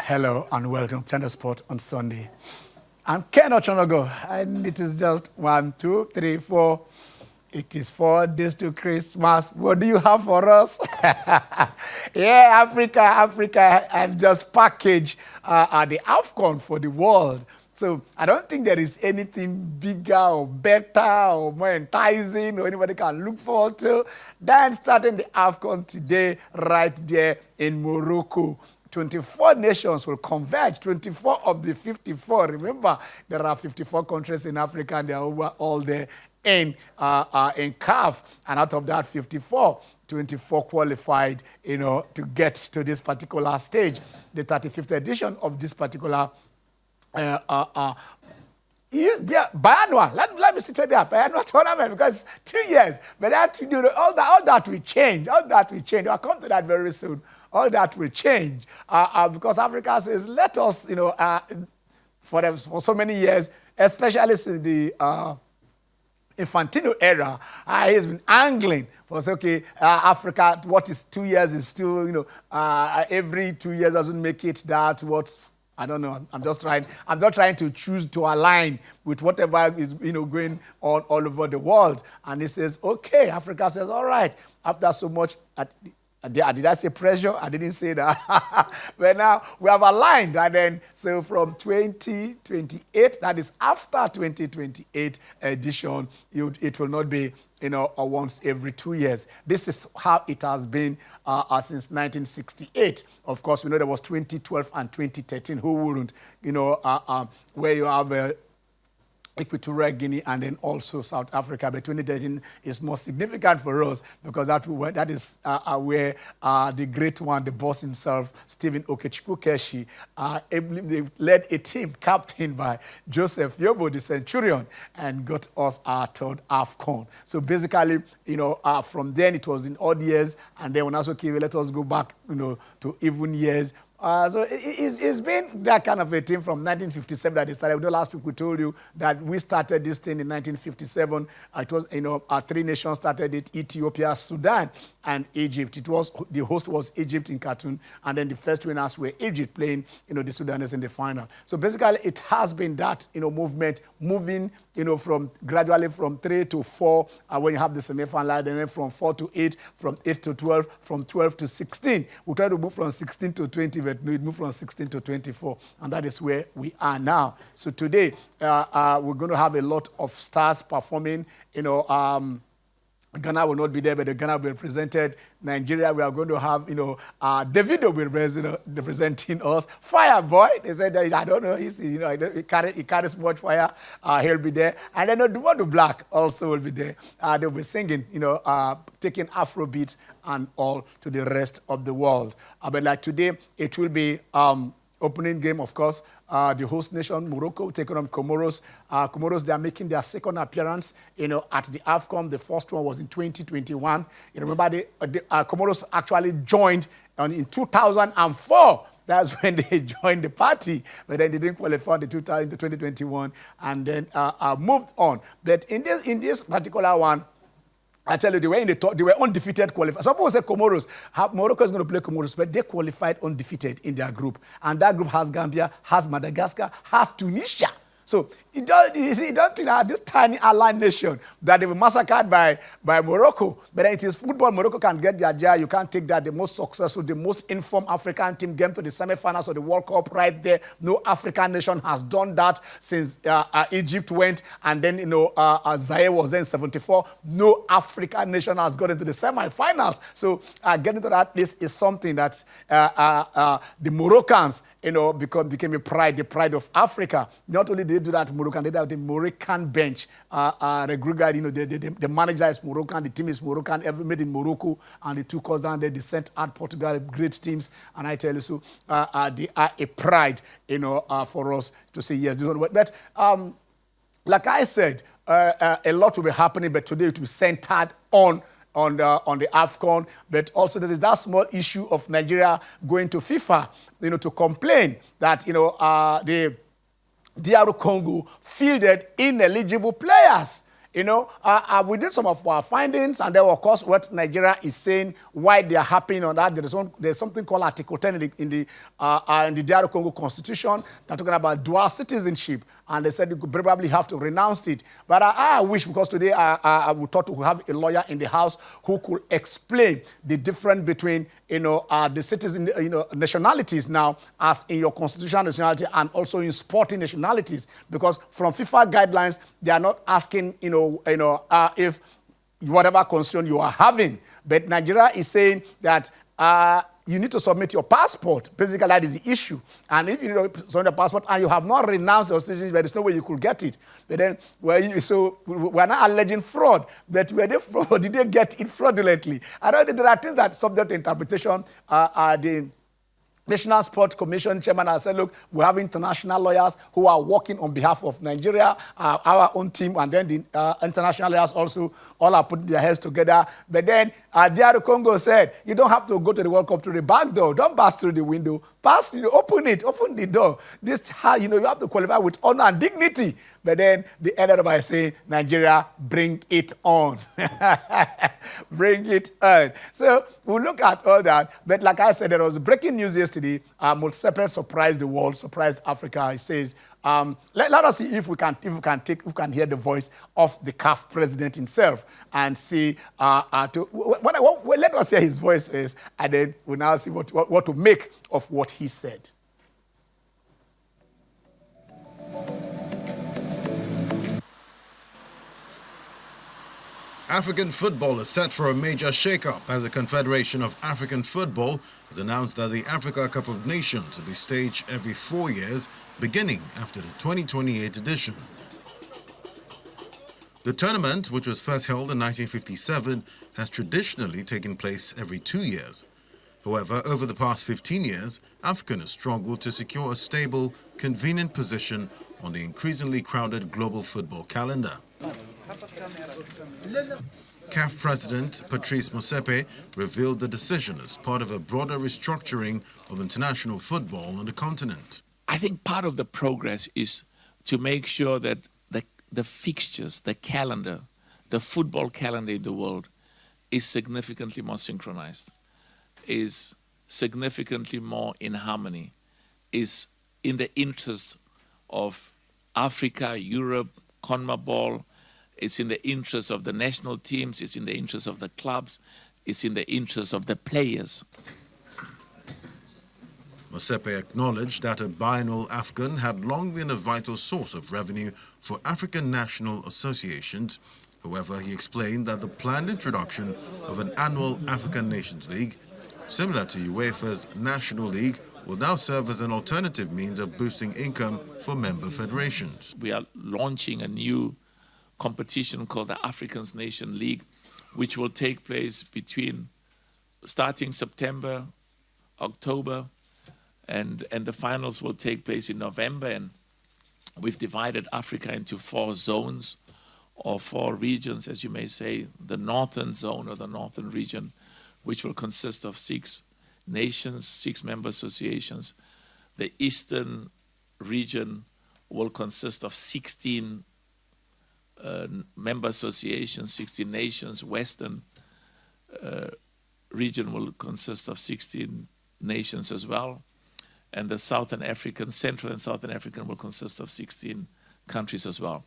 Hello and welcome to Channel Sport on Sunday. I'm Ken Ochonogo, and it is just 1, 2, 3, 4. It is 4 days to Christmas. What do you have for us? Yeah, Africa. I've just packaged the AFCON for the world. So I don't think there is anything bigger or better or more enticing or anybody can look forward to than starting the AFCON today right there in Morocco. 24 nations will converge, 24 of the 54. Remember, there are 54 countries in Africa and they are all there in CAF. And out of that 54, 24 qualified, to get to this particular stage. The 35th edition of this particular biannual. Let me sit there. Biannual tournament because 2 years. But that to do all that will change. All that will change. I'll come to that very soon. All that will change because Africa says, let us, for so many years, especially since the Infantino era, he's been angling for say, okay, Africa, what is 2 years is still, every 2 years doesn't make it that what. I don't know. I'm just trying to choose to align with whatever is going on all over the world. And he says, okay. Africa says, all right. After so much, did I say pressure? I didn't say that. But now we have aligned, and then so from 2028, that is after 2028 edition, it will not be once every 2 years. This is how it has been since 1968. Of course, we know there was 2012 and 2013. Who wouldn't? Where you have Equatorial Guinea and then also South Africa. But 2013 is more significant for us because that is where the great one, the boss himself, Stephen Okechukwu-Keshi, they led a team captained by Joseph Yobo, the Centurion, and got us our third AFCON. So basically, from then it was in odd years, and then when I was okay, let us go back, to even years. So it's been that kind of a team from 1957 that they started. Last week we told you that we started this thing in 1957. It was, our 3 nations started it: Ethiopia, Sudan, and Egypt. The host was Egypt in Khartoum, and then the first winners were Egypt playing, the Sudanese in the final. So basically, it has been that, movement moving, from gradually from 3 to 4 when you have the semi-final, and then from 4 to 8, from 8 to 12, from 12 to 16. We try to move from 16 to 20. But no, it moved from 16 to 24, and that is where we are now. So today, we're going to have a lot of stars performing. Ghana will not be there, but the Ghana will be represented. Nigeria, we are going to have, Davido will be representing us. Fireboy, they said that, I don't know, he carries much fire. He'll be there. And then Odumodu Black also will be there. They'll be singing, taking Afrobeats and all to the rest of the world. But like today, it will be opening game, of course. The host nation, Morocco, taking on Comoros. Comoros, they are making their second appearance, at the AFCON. The first one was in 2021. You remember the Comoros actually joined in 2004. That's when they joined the party, but then they didn't qualify in 2021 and then moved on. But in this particular one, I tell you, they were undefeated qualified. Some people say Comoros. Morocco is going to play Comoros, but they qualified undefeated in their group. And that group has Gambia, has Madagascar, has Tunisia. So you don't think that this tiny allied nation that they were massacred by Morocco, but it is football. Morocco can get their jar. You can't take that. The most successful, the most informed African team came to the semi-finals of the World Cup right there. No African nation has done that since Egypt went, and then Zaire was then 74. No African nation has got into the semi-finals. So getting to that list is something that the Moroccans, became the pride of Africa. Not only did they do that Moroccan, they have the Moroccan bench. The manager is Moroccan, the team is Moroccan, made in Morocco, and they took us down there. They sent out Portugal, great teams, and I tell you, so they are a pride, for us to say yes. But like I said, a lot will be happening, but today it will be centered on the AFCON, but also there is that small issue of Nigeria going to FIFA, to complain that, the DR Congo fielded ineligible players. We did some of our findings, and then, of course, what Nigeria is saying, why they are happy on that. There's something called Article 10 in the DR Congo Constitution. They're talking about dual citizenship, and they said you could probably have to renounce it. But I wish, because today I would thought to have a lawyer in the house who could explain the difference between, the citizen, nationalities now, as in your constitutional nationality and also in sporting nationalities, because from FIFA guidelines, they are not asking, if whatever constitution you are having, but Nigeria is saying that you need to submit your passport. Basically, that is the issue. And if you don't submit your passport and you have not renounced your citizenship, there is no way you could get it. But then, so we're not alleging fraud, but were they fraud? Did they get it fraudulently? I don't think there are things that subject to interpretation. The National Sports Commission chairman has said, look, we have international lawyers who are working on behalf of Nigeria, our own team, and then the international lawyers also all are putting their heads together. But then DR Congo said, you don't have to go to the World Cup through the back door. Don't pass through the window. Open the door. You have to qualify with honor and dignity. But then they ended up by saying, Nigeria, bring it on. Bring it on. So we'll look at all that. But like I said, there was breaking news yesterday. Motsepe surprised the world, surprised Africa. He says, let us see if we can hear the voice of the CAF president himself and see. Let us hear his voice first, and then we'll now see what to make of what he said. African football is set for a major shake-up as the Confederation of African Football has announced that the Africa Cup of Nations will be staged every 4 years, beginning after the 2028 edition. The tournament, which was first held in 1957, has traditionally taken place every 2 years. However, over the past 15 years, AFCON has struggled to secure a stable, convenient position on the increasingly crowded global football calendar. CAF President Patrice Motsepe revealed the decision as part of a broader restructuring of international football on the continent. I think part of the progress is to make sure that the fixtures, the calendar, the football calendar in the world is significantly more synchronized, is significantly more in harmony, is in the interest of Africa, Europe, CONMEBOL. It's in the interest of the national teams, it's in the interest of the clubs, it's in the interest of the players. Motsepe acknowledged that a biannual AFCON had long been a vital source of revenue for African national associations. However, he explained that the planned introduction of an annual African Nations League, similar to UEFA's National League, will now serve as an alternative means of boosting income for member federations. We are launching a new competition called the African Nations League, which will take place starting September, October, and the finals will take place in November. And we've divided Africa into 4 zones or 4 regions, as you may say. The northern zone or the northern region, which will consist of 6 nations, 6 member associations. The eastern region will consist of 16 member associations, 16 nations. Western region will consist of 16 nations as well. And the Central and Southern African will consist of 16 countries as well.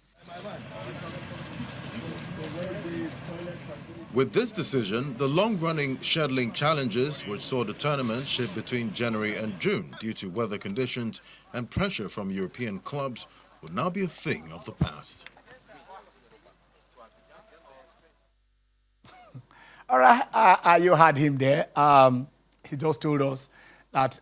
With this decision, the long-running scheduling challenges, which saw the tournament shift between January and June due to weather conditions and pressure from European clubs, will now be a thing of the past. All right, you had him there. He just told us that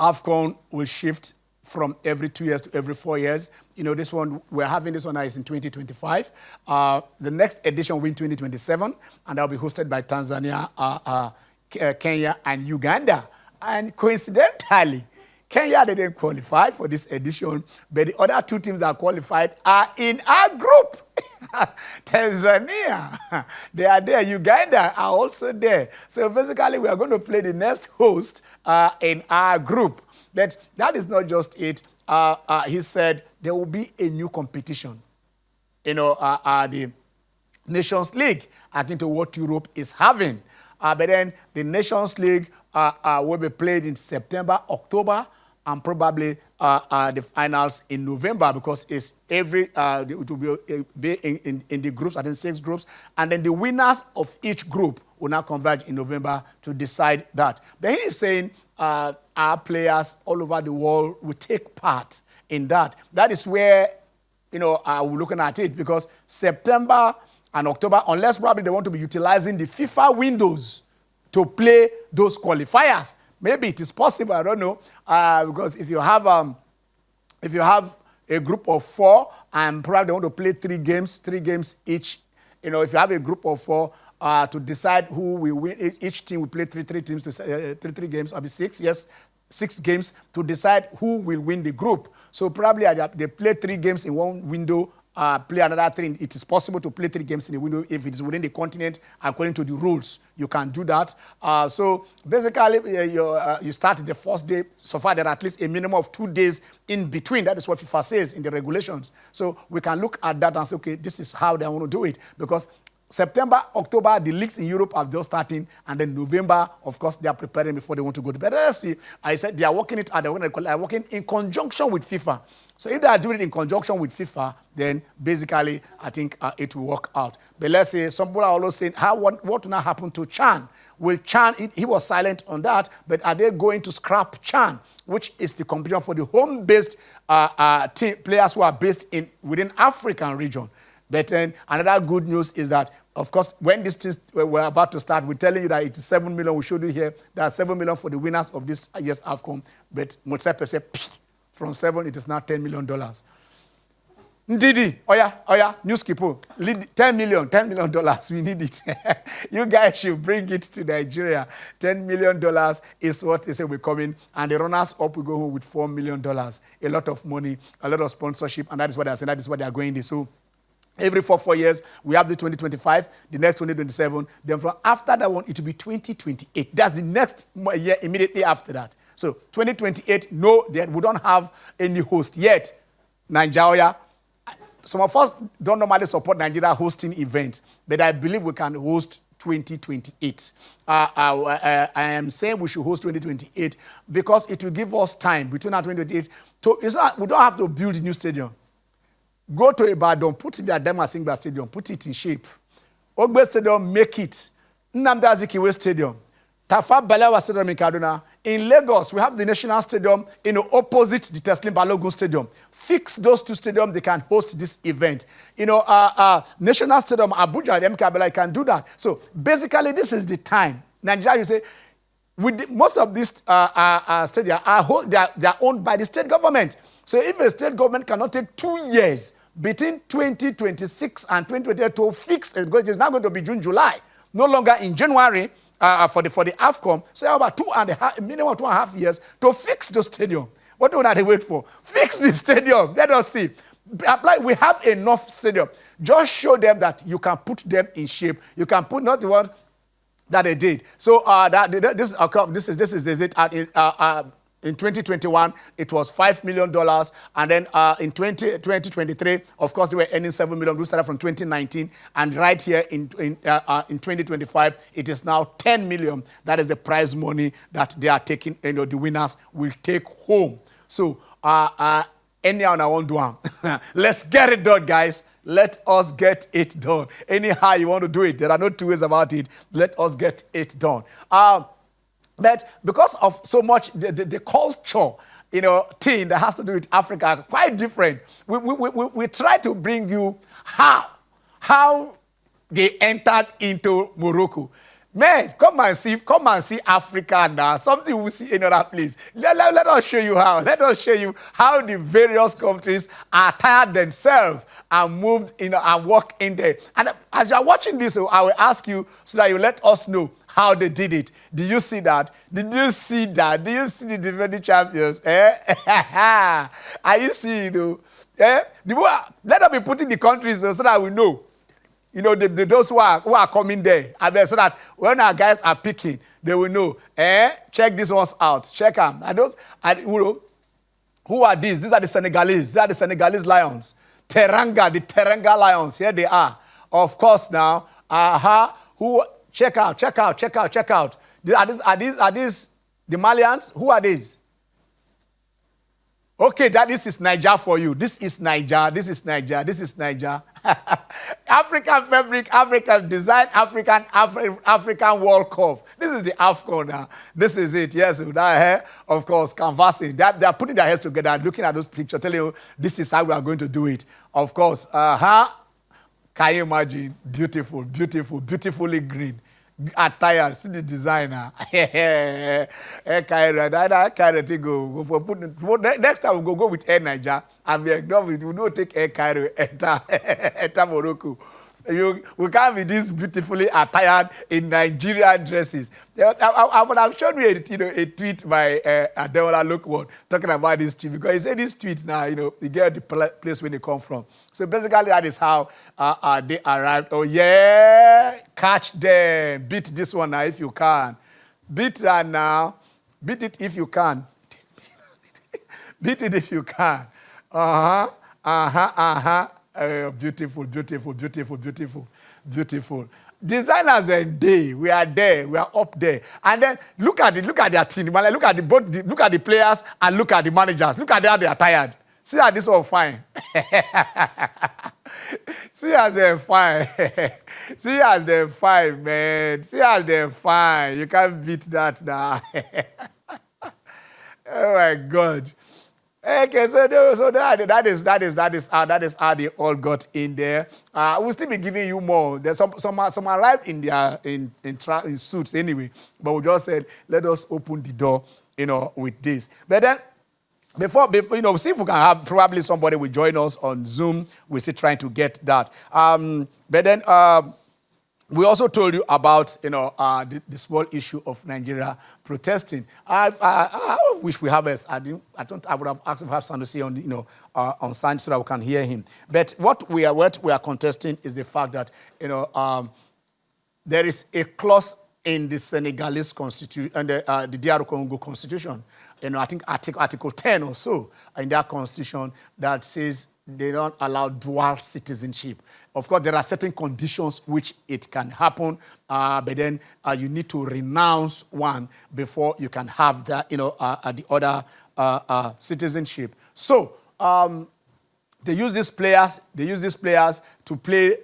AFCON will shift from every 2 years to every 4 years. This one, we're having this one now is in 2025. The next edition will be in 2027, and that'll be hosted by Tanzania, Kenya, and Uganda. And coincidentally, Kenya didn't qualify for this edition, but the other 2 teams that qualified are in our group. Tanzania, they are there. Uganda are also there. So basically, we are going to play the next host in our group. But that is not just it. He said there will be a new competition. the Nations League, akin to what Europe is having. But then the Nations League will be played in September, October, and probably the finals in November, because it's it will be in the groups, I think 6 groups, and then the winners of each group will now converge in November to decide that. But he is saying our players all over the world will take part in that. That is where, we're looking at it, because September and October, unless probably they want to be utilizing the FIFA windows to play those qualifiers. Maybe it is possible, I don't know, because if you have a group of 4 and probably they want to play 3 games each, if you have a group of 4 to decide who will win, each team will play three teams to 3 games, or 6, yes, 6 games to decide who will win the group. So probably they play 3 games in one window, play another 3. It is possible to play 3 games in a window if it is within the continent according to the rules. You can do that. So basically, you start the first day. So far, there are at least a minimum of 2 days in between. That is what FIFA says in the regulations. So we can look at that and say, okay, this is how they want to do it. Because September, October, the leagues in Europe are just starting, and then November, of course, they are preparing before they want to go to bed. Let's see. I said they are working it out. They are working in conjunction with FIFA. So if they are doing it in conjunction with FIFA, then basically, I think it will work out. But let's say some people are also saying, what will now happen to Chan? Will Chan? He was silent on that. But are they going to scrap Chan, which is the competition for the home-based players who are based within African region? But then another good news is that, of course, when these things were about to start, we're telling you that it is 7 million. We showed you here. There are 7 million for the winners of this year's AFCON. But Motsepe said, from 7, it is now $10 million. Ndidi, Oya, news people, $10 million, we need it. You guys should bring it to Nigeria. $10 million is what they say we're coming, and the runners-up will go home with $4 million. A lot of money, a lot of sponsorship, and that is what they're saying. That is what they're going to do. So every 4 years, we have the 2025, the next 2027. Then from after that one, it will be 2028. That's the next year immediately after that. So 2028, no, we don't have any host yet. Nigeria. Some of us don't normally support Nigeria hosting events, but I believe we can host 2028. I am saying we should host 2028 because it will give us time between now 2028. We don't have to build a new stadium. Go to Ibadan, put the Adama Singba Stadium, put it in shape. Ogbe Stadium, make it. Nnamdi Azikiwe Stadium. Tafa Balewa Stadium in Kaduna. In Lagos, we have the National Stadium opposite the Teslim Balogun Stadium. Fix those 2 stadiums, they can host this event. National Stadium, Abuja, the MK Abela can do that. So basically, this is the time. Nigeria, you say, most of these stadiums are owned by the state government. So if a state government cannot take 2 years between 2026 and 2028 to fix it, because it's not going to be June, July, no longer in January for the AFCON, so about 2.5, minimum 2.5 years to fix the stadium. What do they wait for? Fix the stadium. Let us see. We have enough stadium. Just show them that you can put them in shape. You can put not the ones that they did. So this is it. In 2021, it was $5 million. And then in 2023, of course, they were earning $7 million. We started from 2019. And right here in 2025, it is now $10 million. That is the prize money that they are taking, the winners will take home. So, anyhow, I won't do them. Let's get it done, guys. Let us get it done. Anyhow you want to do it, there are no 2 ways about it. Let us get it done. But because of so much the culture, thing that has to do with Africa, quite different. We try to bring you how they entered into Morocco. Man, come and see Africa now. Something we see in other place. Let us show you how. Let us show you how the various countries attired themselves and moved and walk in there. And as you are watching this, I will ask you so that you let us know how they did it. Did you see that? Did you see that? Do you see the defending champions? Are you seeing, let us be putting the countries so that we know. Those who are coming there, so that when our guys are picking, they will know. Check these ones out. Check them. And who are these? These are the Senegalese. These are the Senegalese Lions. Teranga, the Teranga Lions. Here they are. Of course now. Who? Check out. Are these the Malians? Who are these? Okay, this is Niger for you. This is Niger. African fabric, African design, African World Cup. This is the AFCON now. This is it. Yes, with that hair, of course, canvassing. They are putting their heads together, looking at those pictures, telling you this is how we are going to do it. Of course, can you imagine? Beautiful, beautifully green. Attire, see the designer. Next time we'll go with Air Niger and we don't take Air Cairo, enter Morocco. We can't be this beautifully attired in Nigerian dresses. I would have shown you a tweet by Adeola Lookwood talking about this tweet, because he said this tweet now, you get the place where they come from. So basically that is how they arrived. Oh yeah, catch them. Beat this one now if you can. Beat that now. Beat it if you can. Beat it if you can. Beautiful. Designers and day, we are there, we are up there. And then look at their team. Look at the players and look at the managers. Look at how they are tired. See how this all fine. See as they're fine. See as they're fine, man. See as they're fine. You can't beat that now. Oh my God. Okay, so that is how they all got in there. We'll still be giving you more. There's some arrived in their in suits anyway, but we just said let us open the door, with this. But then before see if we can have probably somebody will join us on Zoom. We're still trying to get that. But then we also told you about the small issue of Nigeria protesting. I wish we have I would have asked if we have Sanusi on on sound so that we can hear him. But what we are contesting is the fact that there is a clause in the Senegalese constitution and the DR Congo constitution. I think Article 10 or so in their constitution that says they don't allow dual citizenship. Of course, there are certain conditions which it can happen, but then you need to renounce one before you can have that, the other citizenship. So they use these players to play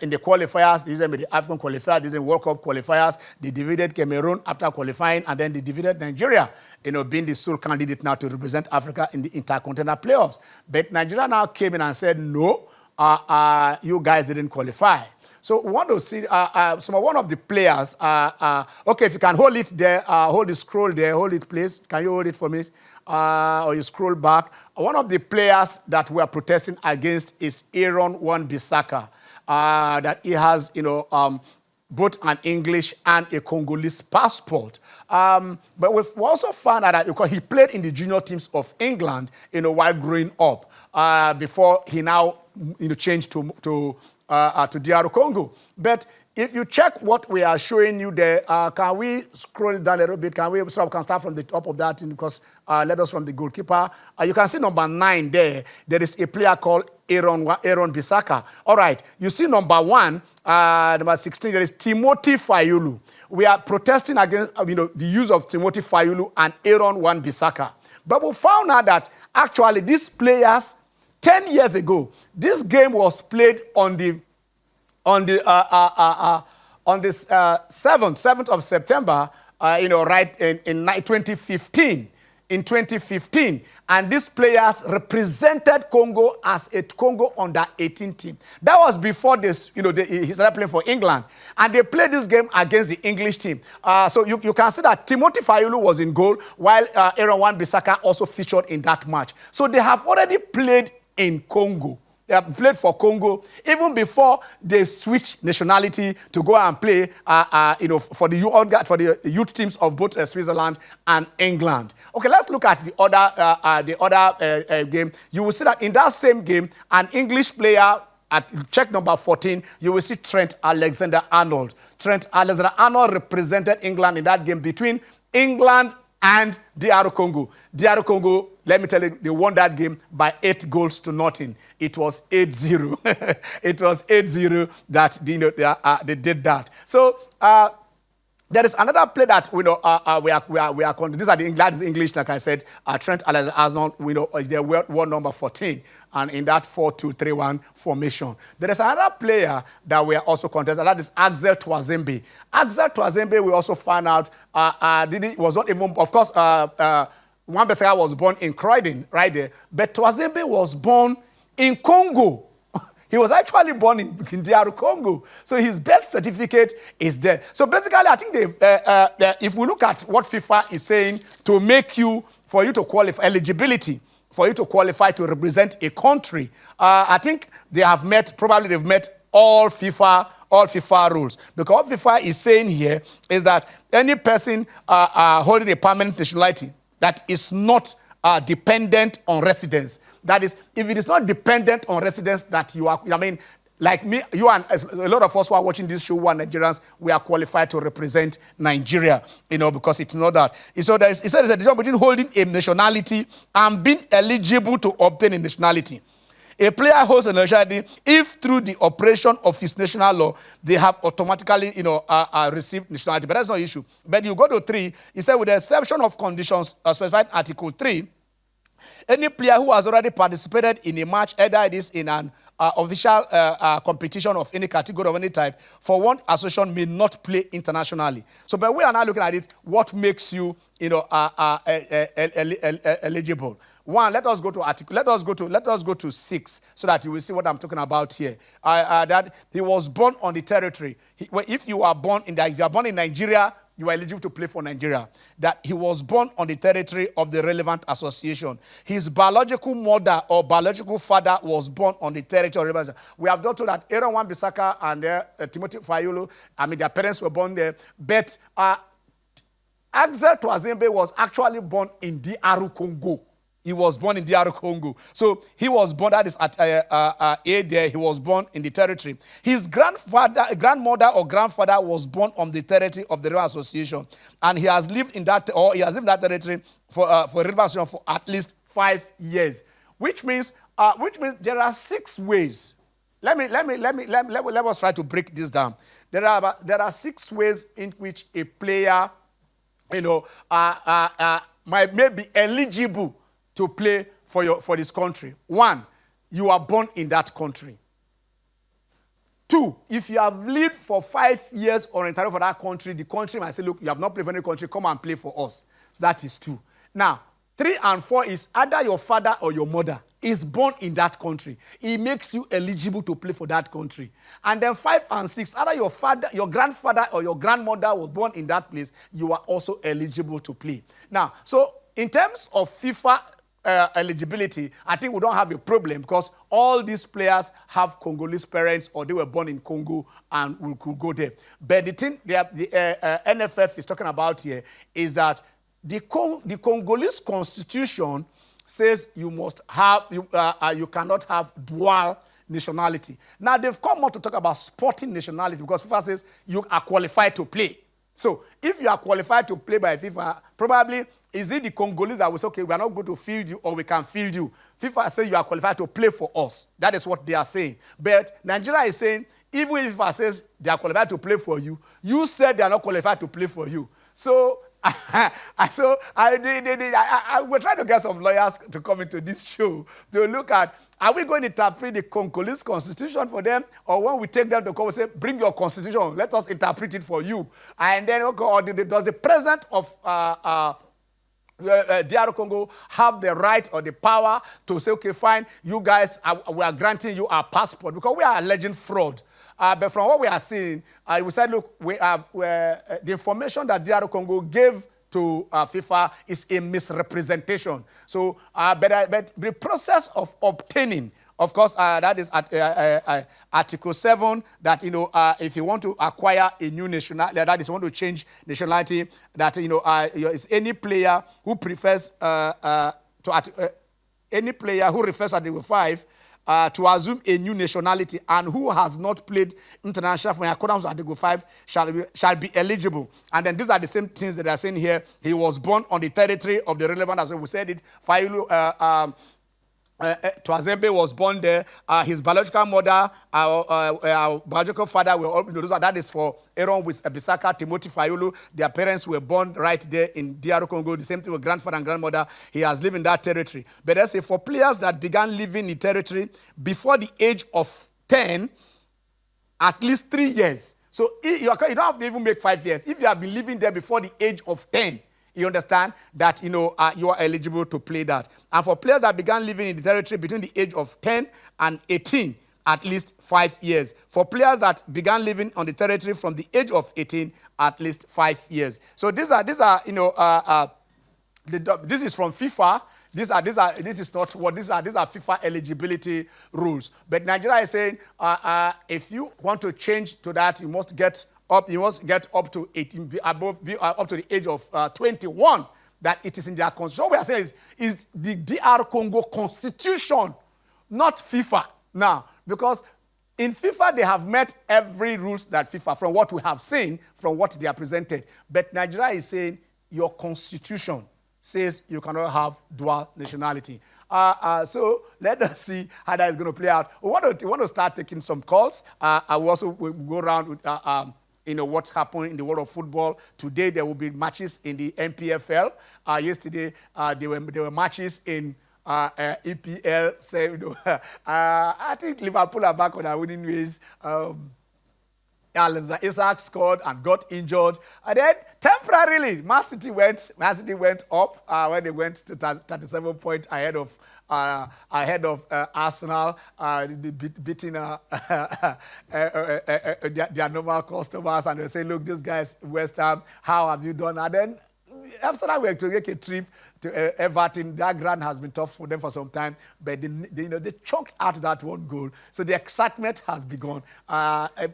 in the qualifiers. They use them in the AFCON qualifiers, they use them in World Cup qualifiers. They defeated Cameroon after qualifying, and then they defeated Nigeria, being the sole candidate now to represent Africa in the intercontinental playoffs. But Nigeria now came in and said, no, you guys didn't qualify. So we want to see one of the players. Okay, if you can hold it there, hold the scroll there, hold it, please. Can you hold it for me? Or you scroll back. One of the players that we are protesting against is Aaron Wan-Bissaka. That he has, both an English and a Congolese passport. But we've also found out that because he played in the junior teams of England, while growing up, before he now, changed to DR Congo. But if you check what we are showing you there, can we scroll down a little bit? Can we start from the top of that? Because let us from the goalkeeper. You can see number 9 there. There is a player called Aaron Bissaka. All right. You see number 1, number 16. There is Timothy Fayulu. We are protesting against the use of Timothy Fayulu and Aaron Wan-Bissaka. But we found out that actually these players 10 years ago, this game was played on the 7th of September, right in 2015. In 2015, and these players represented Congo as a Congo under-18 team. That was before this, he started playing for England, and they played this game against the English team. So you can see that Timothy Fayulu was in goal, while Aaron Wan-Bissaka also featured in that match. So they have already played in Congo. They have played for Congo even before they switched nationality to go and play, for the youth teams of both Switzerland and England. Okay, let's look at the other game. You will see that in that same game, an English player at check number 14, you will see Trent Alexander-Arnold. Trent Alexander-Arnold represented England in that game between England and DR Congo. DR Congo, let me tell you, they won that game by 8-0. It was 8-0. It was 8-0 that they did that. So there is another play that we are. These are the English, like I said. Trent Alexander-Arnold, is their world number 14, and in that 4-2-3-1 formation. There is another player that we are also contesting, and that is Axel Twazembe. Axel Twazembe, we also found out, was not even, of course, Wan-Bissaka was born in Croydon, right there, but Twazembe was born in Congo. He was actually born in DR Congo. So his birth certificate is there. So basically, I think if we look at what FIFA is saying to for you to qualify, eligibility, for you to qualify to represent a country, I think they've met all FIFA rules. Because what FIFA is saying here is that any person holding a permanent nationality that is not dependent on residence. That is, if it is not dependent on residence that you are, like me, you and a lot of us who are watching this show who are Nigerians, we are qualified to represent Nigeria, because it's not that. So there's a difference between holding a nationality and being eligible to obtain a nationality. A player holds a nationality if through the operation of his national law, they have automatically, received nationality. But that's not the issue. But you go to 3, he said, with the exception of conditions specified in Article 3, any player who has already participated in a match, either it is in an official competition of any category of any type, for one association may not play internationally. So, but we are now looking at it. What makes you, eligible? One, let us go to article. Let us go to 6, so that you will see what I'm talking about here. That he was born on the territory. If you are born in Nigeria, you are eligible to play for Nigeria. That he was born on the territory of the relevant association. His biological mother or biological father was born on the territory of the relevant. We have done told that Aaron Wan-Bissaka and Timothy Fayulu, their parents were born there. But Axel Twazembe was actually born in DR Congo. He was born in DR Congo. So he was born, that is at there, he was born in the territory. His grandmother or grandfather was born on the territory of the River Association. And he has lived in that territory for River Association for at least 5 years. Which means there are 6 ways. Let us try to break this down. There are 6 ways in which a player, may be eligible to play for this country. 1, you are born in that country. 2, if you have lived for 5 years or entirely for that country, the country might say, look, you have not played for any country, come and play for us. So that is 2. Now, 3 and 4 is either your father or your mother is born in that country. It makes you eligible to play for that country. And then 5 and 6, either your father, your grandfather or your grandmother was born in that place, you are also eligible to play. Now, so in terms of FIFA eligibility, I think we don't have a problem because all these players have Congolese parents or they were born in Congo and we could go there. But the thing the NFF is talking about here is that the Congolese constitution says you must have you cannot have dual nationality. Now they've come out to talk about sporting nationality because FIFA says you are qualified to play. So if you are qualified to play by FIFA, probably is it the Congolese that will say, okay, we are not going to field you or we can field you. FIFA says you are qualified to play for us. That is what they are saying. But Nigeria is saying, even if FIFA says they are qualified to play for you, you said they are not qualified to play for you. So, we're trying to get some lawyers to come into this show to look at, are we going to interpret the Congolese constitution for them? Or when we take them to court, we say, bring your constitution, let us interpret it for you. And then, okay, or does the president of DR Congo have the right or the power to say, okay, fine, you guys, we are granting you our passport because we are alleging fraud. But from what we are seeing, we said, look, we have the information that DR Congo gave to FIFA is a misrepresentation. So, but the process of obtaining, of course, that is at Article 7, that, if you want to acquire a new nationality, that is, you want to change nationality, that, is any player who prefers any player who refers to Article 5, to assume a new nationality and who has not played international for in accordance with Article 5 shall be eligible. And then these are the same things that are saying here. He was born on the territory of the relevant, as we said it. Fayulu, Twazembe was born there. His biological mother, biological father were all, that is for Aaron with Bisaka, Timothy Fayulu. Their parents were born right there in DR Congo. The same thing with grandfather and grandmother. He has lived in that territory. But let's say for players that began living in territory before the age of 10, at least 3 years. So you don't have to even make 5 years. If you have been living there before the age of 10, you understand that you are eligible to play that. And for players that began living in the territory between the age of 10 and 18, at least 5 years. For players that began living on the territory from the age of 18, at least 5 years. So these are this is from FIFA. These are FIFA eligibility rules. But Nigeria is saying if you want to change to that, you must get up to 18, up to the age of 21, that it is in their constitution. What we are saying is the DR Congo constitution, not FIFA. Now, because in FIFA, they have met every rules that FIFA, from what we have seen, from what they are presented. But Nigeria is saying your constitution says you cannot have dual nationality. So let us see how that is going to play out. We want to start taking some calls. I will also go around with what's happening in the world of football. Today there will be matches in the NPFL. Yesterday there were matches in EPL. So, I think Liverpool are back on their winning ways. Isaac scored and got injured, and then temporarily Man City went up when they went to 37 points ahead of Arsenal, beating their normal customers, and they say, look, these guys West Ham, how have you done? And then after that, we have to take a trip to Everton. That ground has been tough for them for some time, but they chunked out that one goal. So the excitement has begun.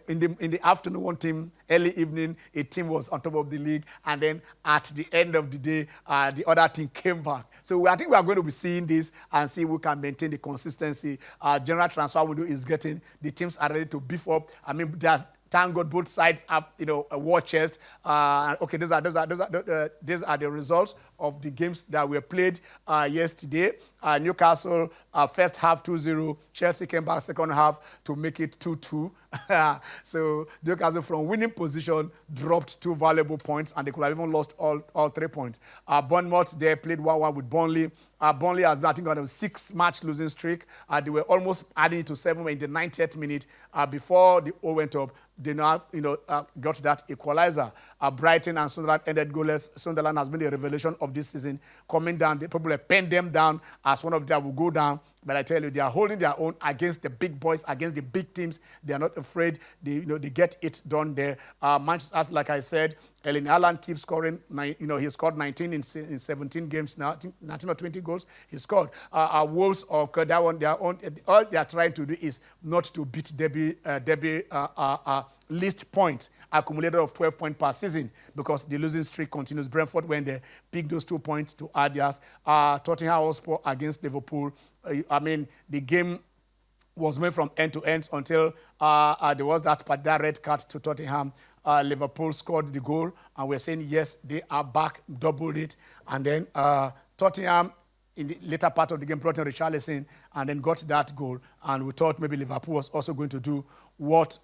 In the afternoon, one team, early evening, a team was on top of the league, and then at the end of the day, the other team came back. So I think we are going to be seeing this and see if we can maintain the consistency. General transfer window is getting, the teams are ready to beef up. I mean, thank God both sides have, a war chest. Okay, these are the results of the games that were played yesterday. Newcastle, first half 2-0. Chelsea came back second half to make it 2-2. So Newcastle from winning position dropped 2 valuable points, and they could have even lost all 3 points. Bournemouth, they played 1-1 with Burnley. Burnley has been, I think, on a 6-match losing streak. They were almost adding it to 7 in the 90th minute. Before the O went up, they now got that equalizer. Brighton and Sunderland ended goalless. Sunderland has been the revelation of this season, coming down. They probably penned them down as one of them will go down. But I tell you, they are holding their own against the big boys, against the big teams. They are not afraid. They get it done there. Manchester, as like I said, Erling Haaland keeps scoring. He scored 19 in 17 games now. I think 19 or 20 goals he scored. Wolves, all they are trying to do is not to beat Derby least points accumulated of 12 points per season, because the losing streak continues. Brentford, when they pick those 2 points to add theirs. Tottenham Hotspur against Liverpool. The game was moving from end to end until there was that red card to Tottenham. Liverpool scored the goal, and we're saying, yes, they are back, doubled it. And then Tottenham, in the later part of the game, brought in Richarlison and then got that goal. And we thought maybe Liverpool was also going to do what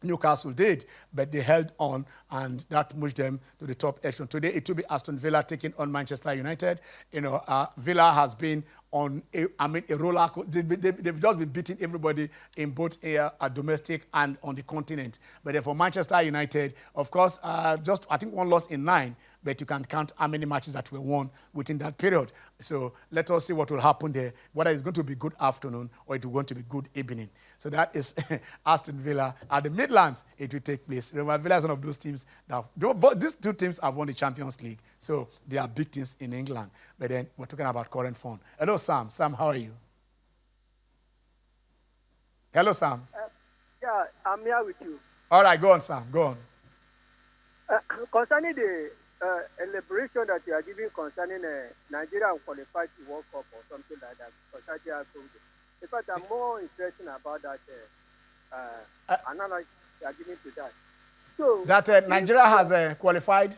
Newcastle did, but they held on, and that pushed them to the top echelon. Today, it will be Aston Villa taking on Manchester United. Villa has been on a roller coaster. They've just been beating everybody in both domestic and on the continent. But for Manchester United, of course, I think 1 loss in 9, but you can count how many matches that were won within that period. So let us see what will happen there, whether it's going to be good afternoon or it will going to be good evening. So that is Aston Villa. At the Midlands, it will take place. Remember, Villa is one of those teams that, these 2 teams have won the Champions League. So they are big teams in England. But then we're talking about current form. Hello, Sam. Sam, how are you? Hello, Sam. Yeah, I'm here with you. All right, go on, Sam. Go on. Concerning the elaboration that you are giving concerning Nigeria qualified to World Cup or something like that, because I told you. In fact, I'm more interested about that analysis you are giving to that. So that Nigeria has qualified.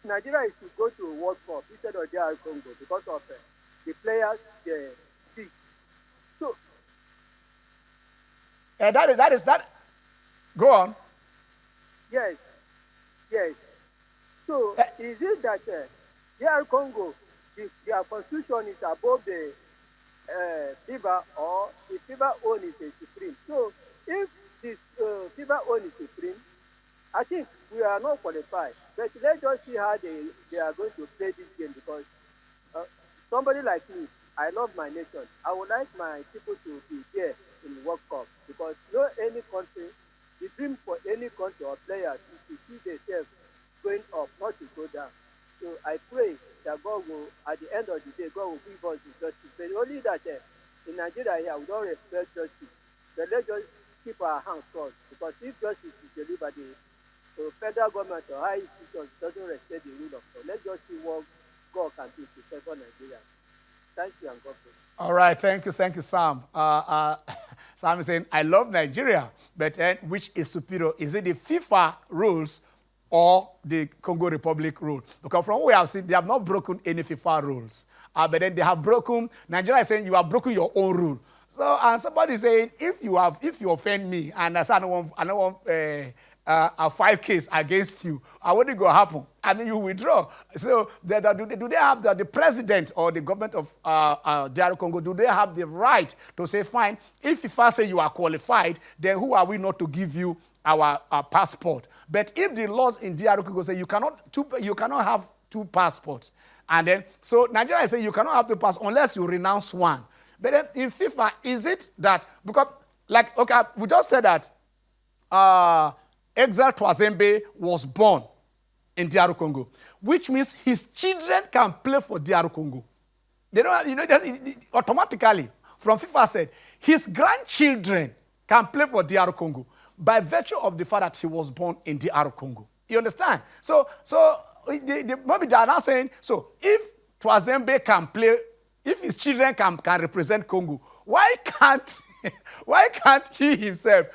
Nigeria is to go to a World Cup instead of DR Congo because of the players, the fee. So that is. Go on. Yes. So is it that DR Congo, their constitution is above the FIFA, or the FIFA own is a supreme? So if this FIFA own is supreme, I think we are not qualified. But let's just see how they are going to play this game, because somebody like me, I love my nation. I would like my people to be there in the World Cup, because no any country, the dream for any country or players is to see themselves going up, not to go down. So I pray that God will, at the end of the day, God will give us the justice. But only that in Nigeria here, we don't respect justice. But let's just keep our hands crossed, because if justice is delivered, the federal government or high institutions doesn't respect the rule of law. Let's just see what God can do to favor Nigeria. Thank you, and God bless. All right, thank you, Sam. Sam is saying, I love Nigeria, but which is superior? Is it the FIFA rules or the Congo Republic rule? Because from what we have seen, they have not broken any FIFA rules. But then they have broken, Nigeria is saying you have broken your own rule. So, and somebody is saying, if you offend me, and I say I don't want a 5 case against you, what is going to happen? I mean, you withdraw. So do they have the president or the government of DR Congo, do they have the right to say, fine, if FIFA say you are qualified, then who are we not to give you our passport? But if the laws in DR Congo say you cannot have 2 passports, and then, so Nigeria is saying you cannot have 2 passports unless you renounce one. But then in FIFA, is it that, because, like, okay, we just said that Exile Twazembe was born in DR Congo, which means his children can play for DR Congo. They don't, automatically, from FIFA said, his grandchildren can play for DR Congo by virtue of the fact that he was born in DR Congo. You understand? So maybe they are now saying, so if Twazembe can play, if his children can represent Congo, why can't he himself,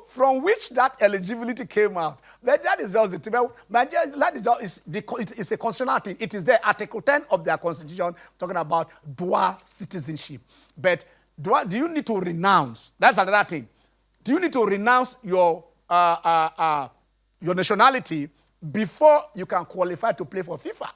from which that eligibility came out? But that is just the thing. That is it's a constitutional thing. It is there, Article 10 of their constitution, talking about dual citizenship. But do you need to renounce? That's another thing. Do you need to renounce your nationality before you can qualify to play for FIFA?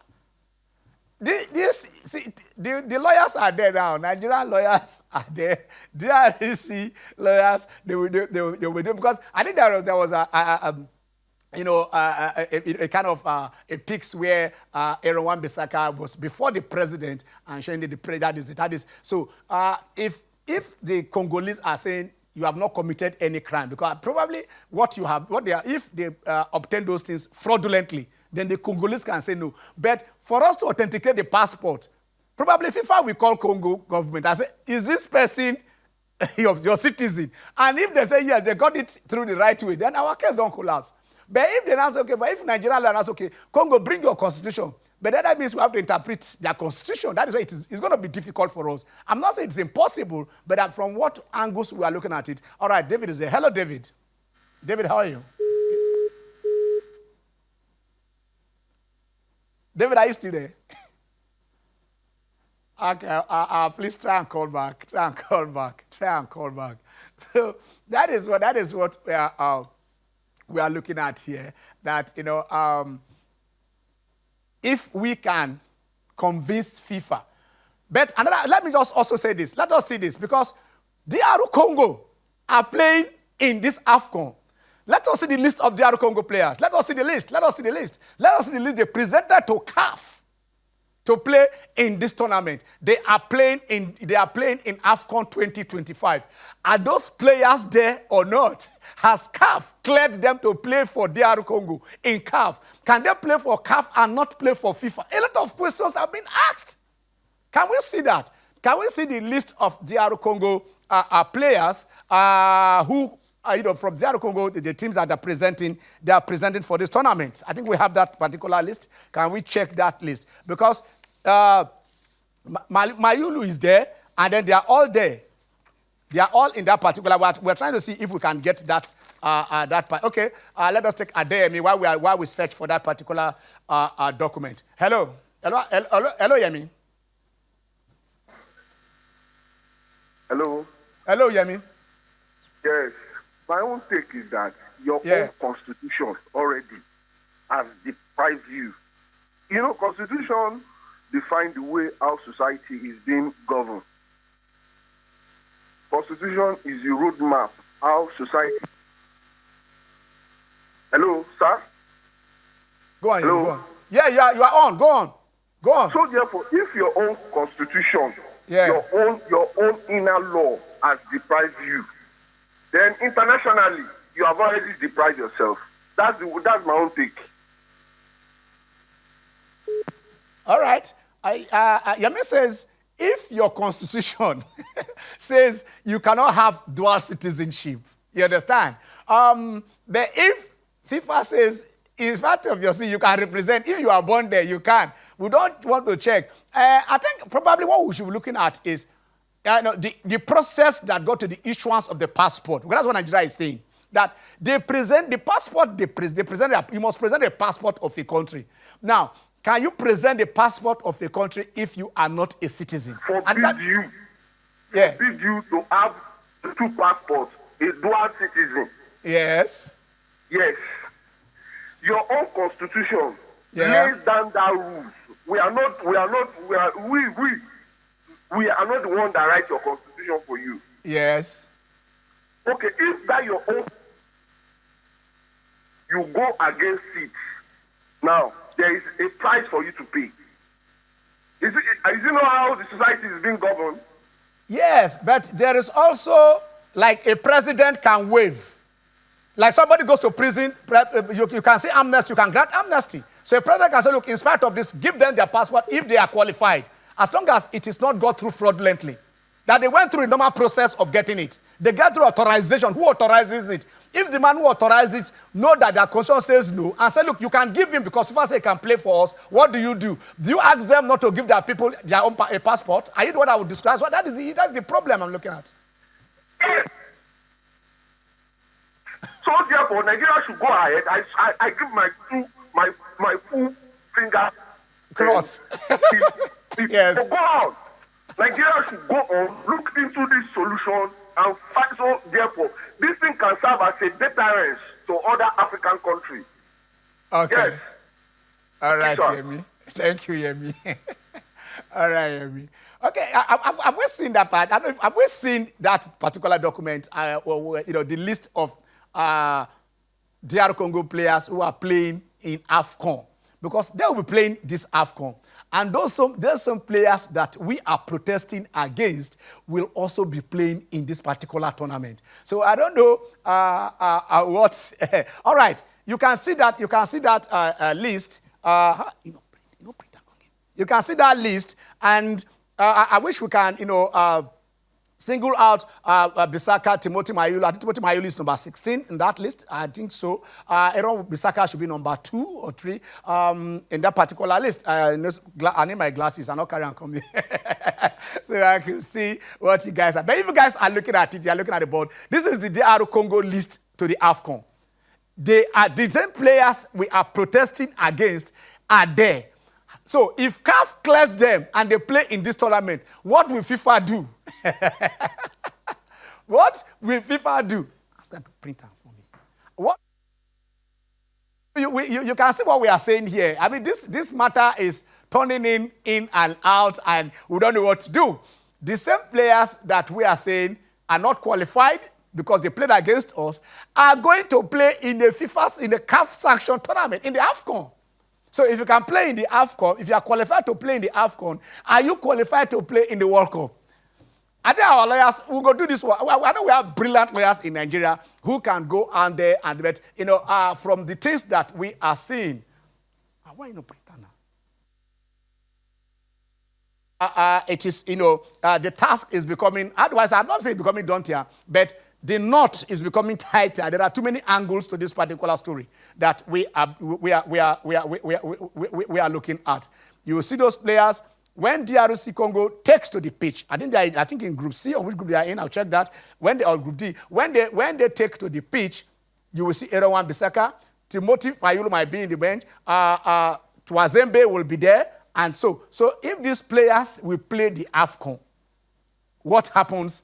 The lawyers are there now. Nigerian lawyers are there. DRC lawyers, they will do, because I think there was a kind of a pics where Aaron Wan-Bissaka was before the president and showing the president. That is so. If the Congolese are saying you have not committed any crime, because probably if they obtain those things fraudulently, then the Congolese can say no. But for us to authenticate the passport, probably FIFA will call Congo government and say, is this person your citizen? And if they say yes, they got it through the right way, then our case don't collapse. But if they answer, okay, but if Nigeria answer, okay, Congo, bring your constitution. But then that means we have to interpret their constitution. That is why it's going to be difficult for us. I'm not saying it's impossible, but from what angles we are looking at it. All right, David is there. Hello, David. David, how are you? David, are you still there? Okay, please try and call back. Try and call back. So that is what we are looking at here. That if we can convince FIFA. But let me just also say this. Let us see this, because DR Congo are playing in this AFCON. Let us see the list of DR Congo players. Let us see the list they presented to CAF to play in this tournament. They are playing in AFCON 2025. Are those players there or not? Has CAF cleared them to play for DR Congo in CAF? Can they play for CAF and not play for FIFA? A lot of questions have been asked. Can we see that? Can we see the list of DR Congo players who from DR Congo, the teams that are presenting for this tournament? I think we have that particular list. Can we check that list? Because Mayulu is there, And then they are all there. They are all in that particular. We're trying to see if we can get that that part. Okay, let us take Adeyemi while we search for that particular document. Hello, Yemi. Hello. Hello, Yemi. Yes, my own take is that your own constitution already has deprived you. You know, constitution defines the way how society is being governed. Constitution is the roadmap how society. Hello, sir. Go on. Hello. Go on. Yeah, you are on. Go on. Go on. So therefore, if your own constitution, Yeah. your own inner law has deprived you, then internationally you have already deprived yourself. That's my own take. All right. Yemi says, if your constitution says you cannot have dual citizenship, you understand? But if FIFA says, in spite of your sin, you can represent, if you are born there, you can. We don't want to check. I think probably what we should be looking at is the process that got to the issuance of the passport. Because that's what Nigeria is saying. That they present the passport, you must present a passport of a country. Now, can you present the passport of a country if you are not a citizen? Forbid you to have two passports, a dual citizen. Yes. Yes. Your own constitution lays down that rules. We are not the one that writes your constitution for you. Yes. Okay, if that your own, you go against it. Now, there is a price for you to pay. Is it not how the society is being governed? Yes, but there is also, like a president can waive. Like somebody goes to prison, you can say amnesty, you can grant amnesty. So a president can say, look, in spite of this, give them their passport if they are qualified. As long as it is not got through fraudulently. That they went through the normal process of getting it. They get through authorization. Who authorizes it? If the man who authorizes it know that their constitution says no, and say, look, you can give him because if I say he can play for us, what do? Do you ask them not to give their people their own a passport? Are you the one I would describe? So that's the problem I'm looking at. So therefore, Nigeria should go ahead. I give my full finger crossed. Yes. So go on. Nigeria should go on, look into this solution, and fight. So therefore, this thing can serve as a deterrence to other African countries. Okay. Yes. All right, Yemi. Thank you, Yemi. All right, Yemi. Okay, have we seen that part? Have we seen that particular document? The list of DR Congo players who are playing in AFCON, because they will be playing this AFCON. And there's some players that we are protesting against will also be playing in this particular tournament. So I don't know what. All right, you can see that. You can see that list. You can see that list, and I wish we can, single out Bissaka, Timothy Mayulu. I think Timothy Mayulu is number 16 in that list. I think so. Aaron Bissaka should be number 2 or 3 in that particular list. I need my glasses. I'm not carrying on coming. So I can see what you guys are. But if you guys are looking at it, you're looking at the board. This is the DR Congo list to the AFCON. They are the same players we are protesting against are there. So if CAF clears them and they play in this tournament, what will FIFA do? What will FIFA do? Ask them to print out for me. What? You can see what we are saying here. I mean, this matter is turning in and out, and we don't know what to do. The same players that we are saying are not qualified because they played against us are going to play in the CAF sanction tournament, in the AFCON. So if you can play in the AFCON, if you are qualified to play in the AFCON, are you qualified to play in the World Cup? I think our lawyers will go do this one. I know we have brilliant lawyers in Nigeria who can go on there and bet, from the things that we are seeing. Why you not print now? It is, the task is becoming, otherwise I'm not saying becoming daunting, but the knot is becoming tighter. There are too many angles to this particular story that we are looking at. You will see those players when DRC Congo takes to the pitch, I think in Group C or which group they are in, I'll check that. Or Group D, when they take to the pitch, you will see Aaron Wan-Bissaka, Timothy Fayulu might be in the bench, Twazembe will be there, and so if these players will play the AFCON, what happens?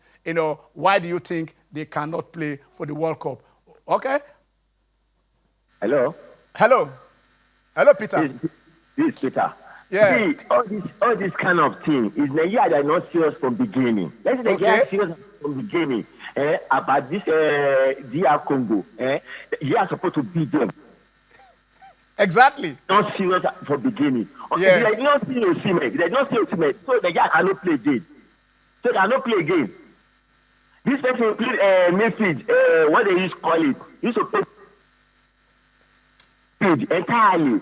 Why do you think they cannot play for the World Cup? Okay. Hello, Peter. This is Peter. Yeah. See, all this kind of thing is Nigeria that are not serious from beginning. Let's say Nigeria serious from beginning about this DR Congo. You are supposed to beat them. Exactly. Not serious from beginning. Yes. They did not see Osimhen. They did not see Osimhen. So Nigeria cannot play again. So they cannot play again. This person played midfield. What they used to call it. Used to play entirely.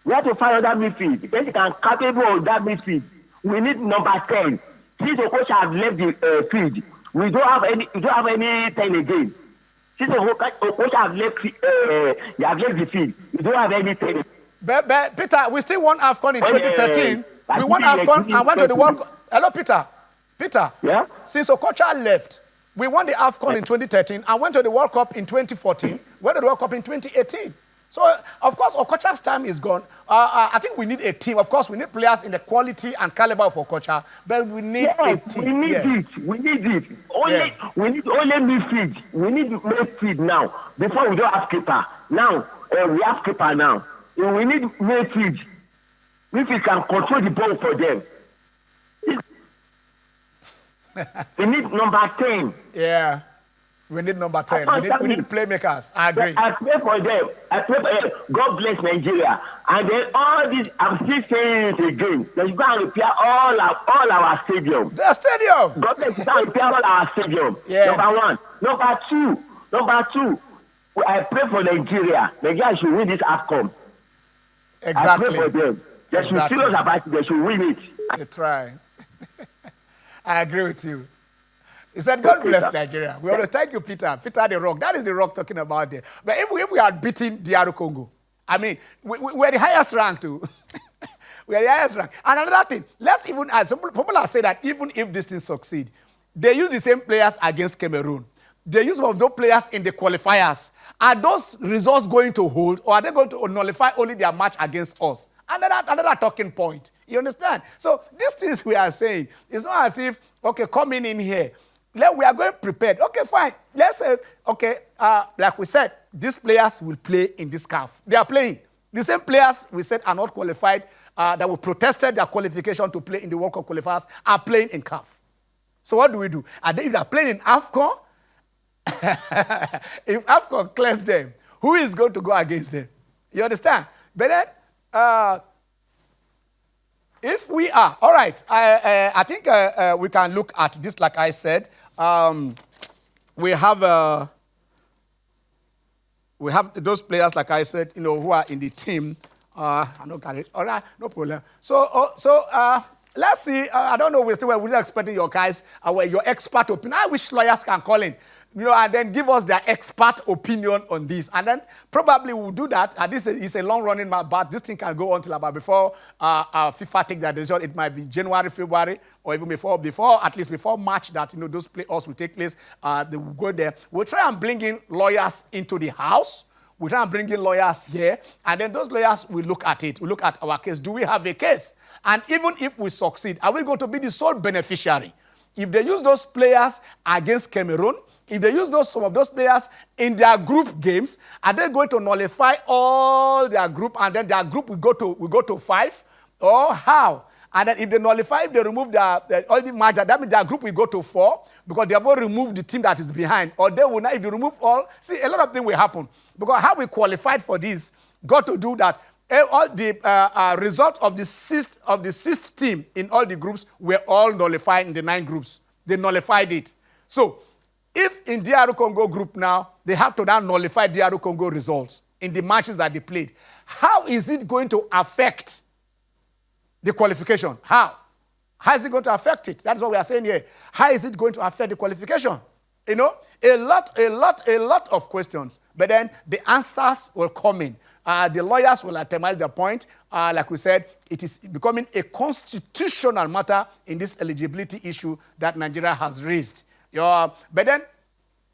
We have to find other midfield. The person can capable of that midfield. We need number 10. Since the coach has left the field, we don't have any 10 again. Since the coach has left the field, we don't have any 10. But Peter, we still won AFCON in 2013. We won AFCON and went to the World Cup. Hello, Peter. Yeah? Since Okocha left, we won the AFCON in 2013 and went to the World Cup in 2014, went to the World Cup in 2018. So, of course, Okocha's time is gone. I think we need a team. Of course, we need players in the quality and caliber of Okocha, but we need a team. We need it. We need only midfield. We need midfield now. Before we don't have keeper. Now, we have keeper now. We need midfield. Midfield can control the ball for them. We need number 10. Yeah. We need number 10. We need playmakers. I agree. I pray for them. I pray for them. God bless Nigeria. And then all this, I'm still saying it again. Let's go and repair all our stadium. The stadium. God bless us and repair all our stadium. Yes. Number 1. Number two. I pray for Nigeria. Nigeria should win this AFCON. Exactly. I pray for them. They should serious about it. They should win it. They try. I agree with you. He said, God bless Nigeria. We want to thank you, Peter. Peter the Rock. That is the Rock talking about there. But if we had beaten DR Congo, I mean, we're the highest rank too. We're the highest rank. And another thing, let's even add, some people are saying that even if this thing succeed, they use the same players against Cameroon. They use some of those players in the qualifiers. Are those results going to hold, or are they going to nullify only their match against us? Another talking point. You understand? So these things we are saying, it's not as if, okay, coming in here, we are going prepared. Okay, fine. Let's say, okay, like we said, these players will play in this CAF. They are playing. The same players we said are not qualified, that we protested their qualification to play in the World Cup qualifiers, are playing in CAF. So what do we do? If they are playing in AFCON, if AFCON clears them, who is going to go against them? You understand? But then, if we are, all right, I think we can look at this, like I said. We have those players, like I said, who are in the team. I don't get it. All right, no problem. So let's see. I don't know. We're expecting your guys, your expert opinion. I wish lawyers can call in, and then give us their expert opinion on this. And then probably we'll do that. This is a long-running match, but this thing can go until about before FIFA take their decision. It might be January, February, or even at least before March that, those playoffs will take place. They will go there. We'll try and bring in lawyers into the house. We'll try and bring in lawyers here. And then those lawyers will look at it. We'll look at our case. Do we have a case? And even if we succeed, are we going to be the sole beneficiary? If they use those players against Cameroon, if they use some of those players in their group games, are they going to nullify all their group, and then their group will go to 5? Or how? And then if they nullify, if they remove all the match, that means their group will go to 4 because they have already removed the team that is behind. Or they will not, if they remove all, see, a lot of things will happen. Because how we qualified for this, got to do that. All the results of the sixth team in all the groups were all nullified in the 9 groups. They nullified it. So, if in DR Congo group now, they have to now nullify DR Congo results in the matches that they played, how is it going to affect the qualification? How? How is it going to affect it? That's what we are saying here. How is it going to affect the qualification? You know, a lot of questions. But then the answers will come in. The lawyers will itemize the point. Like we said, it is becoming a constitutional matter in this eligibility issue that Nigeria has raised. But then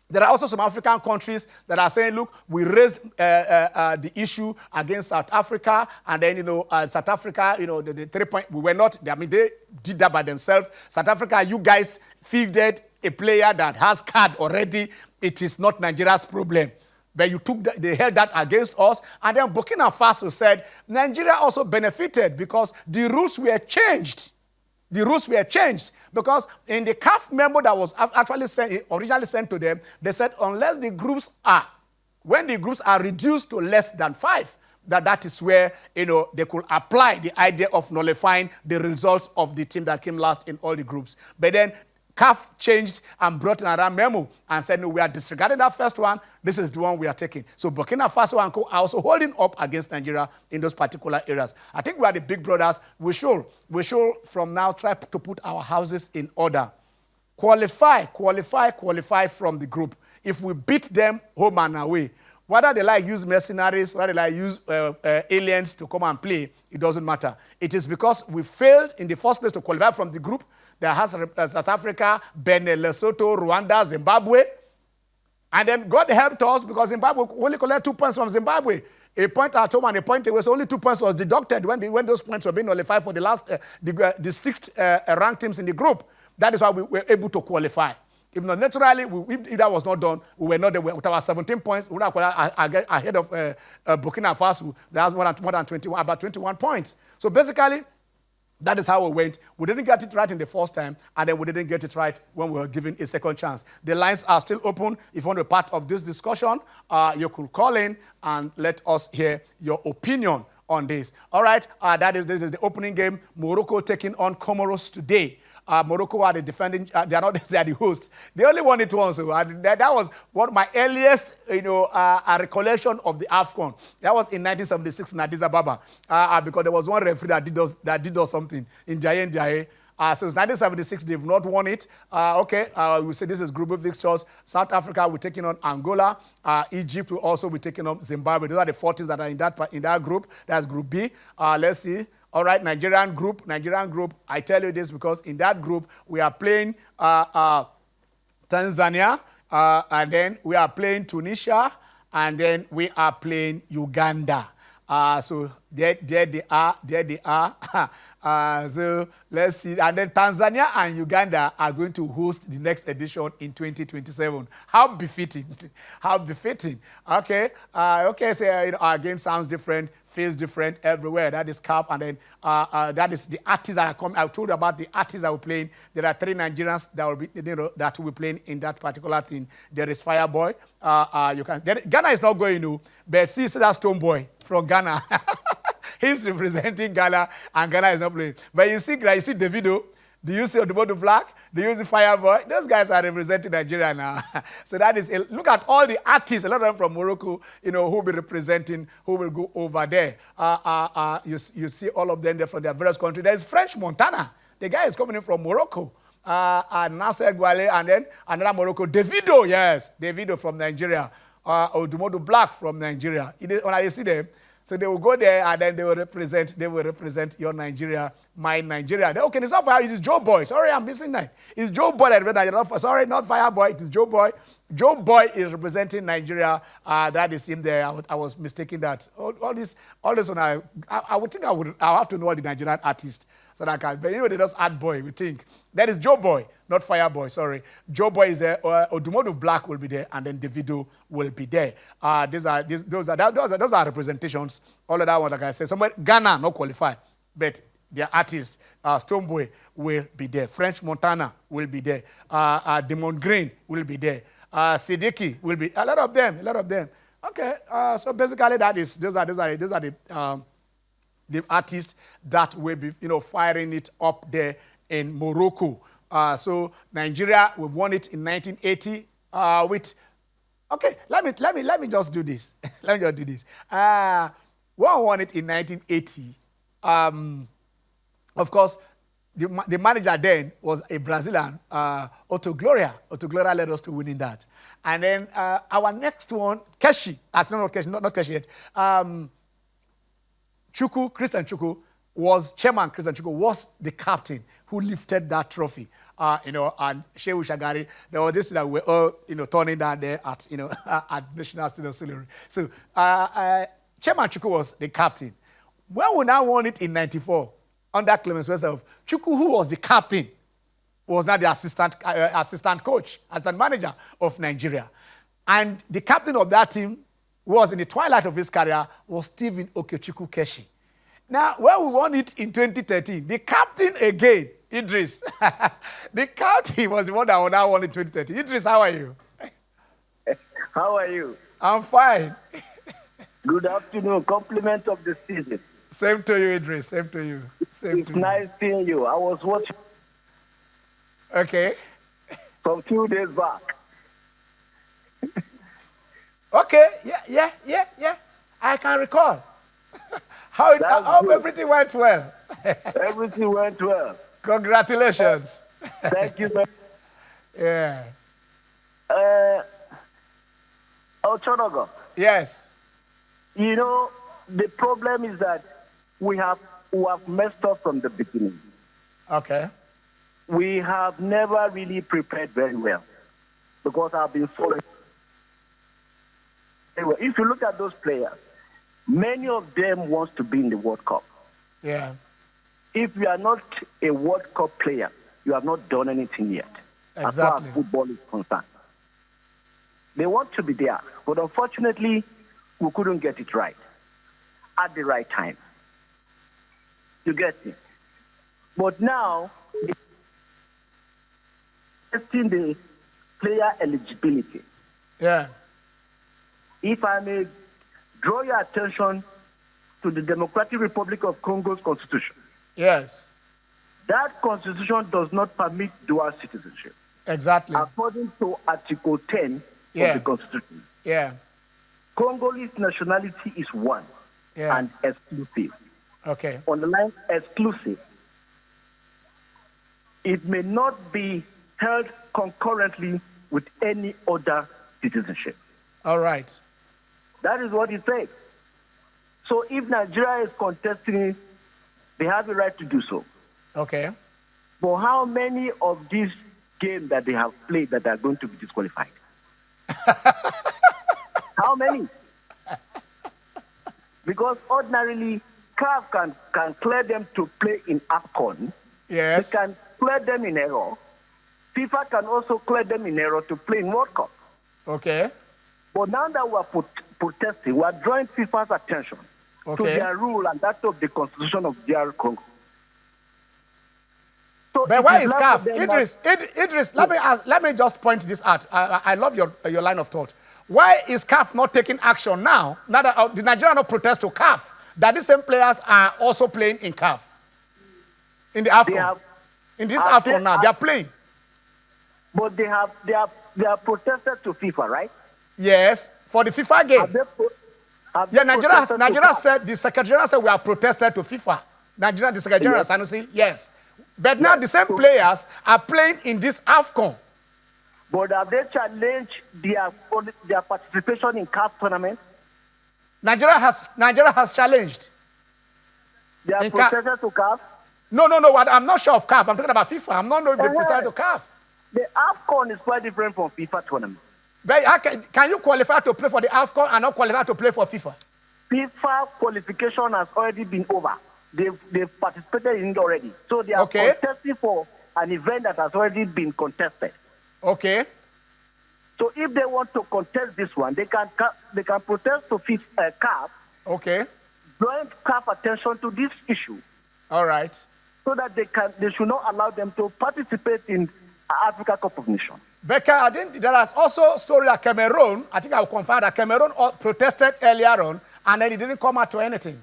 there are also some African countries that are saying, look, we raised the issue against South Africa, and then, South Africa, the 3 point, we were not, I mean, they did that by themselves. South Africa, you guys fielded a player that has card already. It is not Nigeria's problem. But they held that against us. And then Burkina Faso said, Nigeria also benefited because the rules were changed. The rules were changed because in the CAF memo that was actually originally sent to them, they said unless the groups are, when the groups are reduced to less than 5, that is where they could apply the idea of nullifying the results of the team that came last in all the groups. But then CAF changed and brought in another memo and said, no, we are disregarding that first one. This is the one we are taking. So Burkina Faso and Co are also holding up against Nigeria in those particular areas. I think we are the big brothers. We should from now try to put our houses in order. Qualify from the group. If we beat them home and away, whether they like use mercenaries, whether they like use aliens to come and play, it doesn't matter. It is because we failed in the first place to qualify from the group that has South Africa, Benin, Lesotho, Rwanda, Zimbabwe. And then God helped us because Zimbabwe only collected 2 points from Zimbabwe. A point at home and a point away. So only 2 points was deducted when those points were being nullified for the last, the sixth ranked teams in the group. That is why we were able to qualify. If not, naturally, if that was not done, we were not there. With our 17 points, we would have ahead of Burkina Faso. That has more than 21, about 21 points. So basically, that is how we went. We didn't get it right in the first time, and then we didn't get it right when we were given a second chance. The lines are still open. If you want to be part of this discussion, you could call in and let us hear your opinion on this. All right, this is the opening game. Morocco taking on Comoros today. Morocco are the defending, they are the hosts. They only won it once. So that was one of my earliest, recollection of the AFCON. That was in 1976 in Addis Ababa, because there was one referee that did us something in Jaye Jaye. Since 1976, they've not won it. We say this is group of fixtures. South Africa, we're taking on Angola. Egypt will also be taking on Zimbabwe. Those are the 4 teams that are in that group. That's Group B. Let's see. All right, Nigerian group. I tell you this because in that group, we are playing Tanzania, and then we are playing Tunisia, and then we are playing Uganda. So there they are. So let's see. And then Tanzania and Uganda are going to host the next edition in 2027. How befitting. How befitting. Okay. So our game sounds different, feels different everywhere. That is CAF. And then that is the artists that are coming. I told you about the artists that will be playing. There are 3 Nigerians that will be playing in that particular thing. There is Fireboy. Ghana is not going, but see that Stone Boy from Ghana. He's representing Ghana, and Ghana is not playing. But you see Davido, do you see Odumodu Black? Do you see Fireboy? Those guys are representing Nigeria now. So that is, look at all the artists, a lot of them from Morocco, who will be representing, who will go over there. You see all of them there from their various countries. There's French Montana. The guy is coming in from Morocco. Nasser Gwale, and then another Morocco. Davido, yes. Davido from Nigeria. Odumodu Black from Nigeria. When you see them, so they will go there and then they will represent your Nigeria, my Nigeria. Okay, it's not Fire, it is Joe Boy. Sorry, I'm missing that. It's Joe Boy that represents Nigeria. Sorry, not Fireboy, it is Joe Boy. Joe Boy is representing Nigeria. That is him there. I was mistaken that. All this one, I would think I'll have to know all the Nigerian artists. So that I can, but they just add boy, we think. That is Joe Boy, not Fireboy, sorry. Joe Boy is there, Odumodu Black will be there, and then Davido will be there. Those are representations. All of that one, like I said, Ghana not qualify, but their artists, Stoneboy will be there. French Montana will be there. Demon Green will be there. Siddiqui will be, a lot of them. Okay, so basically those are the artists that will be, firing it up there in Morocco. So Nigeria, we've won it in 1980 let me just do this. We won it in 1980. Of course, the manager then was a Brazilian, Otto Gloria. Otto Gloria led us to winning that. And then our next one, Keshi, not Keshi yet, Christian Chukwu was chairman. Christian Chukwu was the captain who lifted that trophy. And Shehu Shagari, there was this that we were all, turning down there at, at National Student Auxiliary. So Chairman Chukwu was the captain. When we now won it in '94 under Clemens Westhoff, Chukwu, who was the captain, was now the assistant coach, assistant manager of Nigeria. And the captain of that team was in the twilight of his career was Stephen Okechukwu Keshi. Now, when we won it in 2013, the captain again, Idris, the captain was the one that now won in 2013. Idris, how are you? How are you? I'm fine. Good afternoon. Compliment of the season. Same to you, Idris. Same to you. It's nice seeing you. I was watching. Okay. From 2 days back. Okay. Yeah. I can recall. How everything went well. Everything went well. Congratulations. Thank you, man. Yeah. Ochonogo. Yes. The problem is that we have messed up from the beginning. Okay. We have never really prepared very well because I've been following. Anyway, if you look at those players, many of them want to be in the World Cup. Yeah. If you are not a World Cup player, you have not done anything yet. Exactly. As far as football is concerned. They want to be there, but unfortunately, we couldn't get it right at the right time. You get me? But now, testing the player eligibility. Yeah. If I may draw your attention to the Democratic Republic of Congo's constitution. Yes. That constitution does not permit dual citizenship. Exactly. According to Article 10 of the constitution. Yeah. Congolese nationality is one and exclusive. Okay. On the line exclusive, it may not be held concurrently with any other citizenship. All right. That is what it says. So if Nigeria is contesting, they have the right to do so. Okay. But how many of these games that they have played that are going to be disqualified? How many? Because ordinarily, CAF can clear them to play in AFCON. Yes. They can clear them in error. FIFA can also clear them in error to play in World Cup. Okay. But now that we are protesting, we are drawing FIFA's attention to their rule and that of the constitution of DR Congo. So but why is CAF? Idris, let me just point this out. I love your line of thought. Why is CAF not taking action now? Now that the Nigerian protest to CAF, that these same players are also playing in CAF, in the AFCON. In this AFCON now, they are playing. But they have protested to FIFA, right? Yes, for the FIFA game. Nigeria said, the Secretary General said we are protested to FIFA. Nigeria, the Secretary General, Sanusi, yes. But now the same players are playing in this AFCON. But have they challenged their participation in CAF tournament? Nigeria has challenged. They are protested to CAF? No. I'm not sure of CAF. I'm talking about FIFA. I'm not knowing if they protested to CAF. The AFCON is quite different from FIFA tournament. But can you qualify to play for the AFCON and not qualify to play for FIFA? FIFA qualification has already been over. They've participated in it already. So they are contesting for an event that has already been contested. Okay. So if they want to contest this one, they can protest to CAF. Okay. Drawing CAF attention to this issue. All right. So that they should not allow them to participate in Africa Cup of Nations. Becca, I think there is also a story that Cameroon, I think I will confirm that Cameroon protested earlier on and then it didn't come out to anything.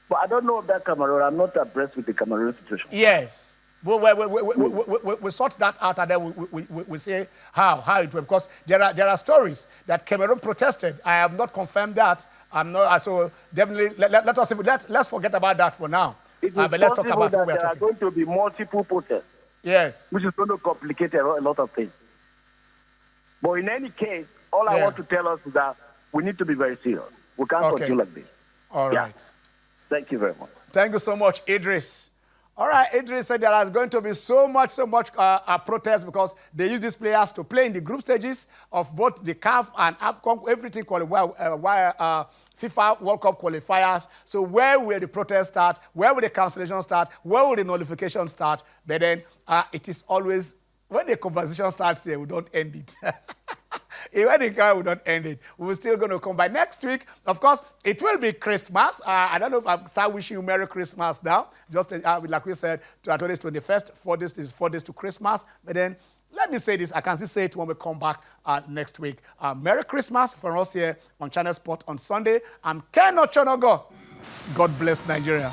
But I don't know about Cameroon. I'm not abreast with the Cameroon situation. Yes. We sort that out and then we say how it went. Because there are stories that Cameroon protested. I have not confirmed that. I'm not. So definitely let's forget about that for now. It is but let's talk possible about what that we are there are talking. going to be multiple protests. Yes. Which is going to complicate a lot of things. But in any case, all I want to tell us is that we need to be very serious. We can't continue like this. All right. Thank you very much. Thank you so much, Idris. All right, Idris said there is going to be so much protest because they use these players to play in the group stages of both the CAF and AFCON, everything FIFA World Cup qualifiers. So where will the protest start? Where will the cancellation start? Where will the nullification start? But then it is always, when the conversation starts here, we don't end it. When the guy will not end it, we're still going to come by next week. Of course, it will be Christmas. I don't know if I start wishing you Merry Christmas now. Just like we said, today is 21st. 4 days is 4 days to Christmas. But then, let me say this. I can still say it when we come back next week. Merry Christmas from us here on Channel Sport on Sunday. I'm Ken Ochonogo. God bless Nigeria.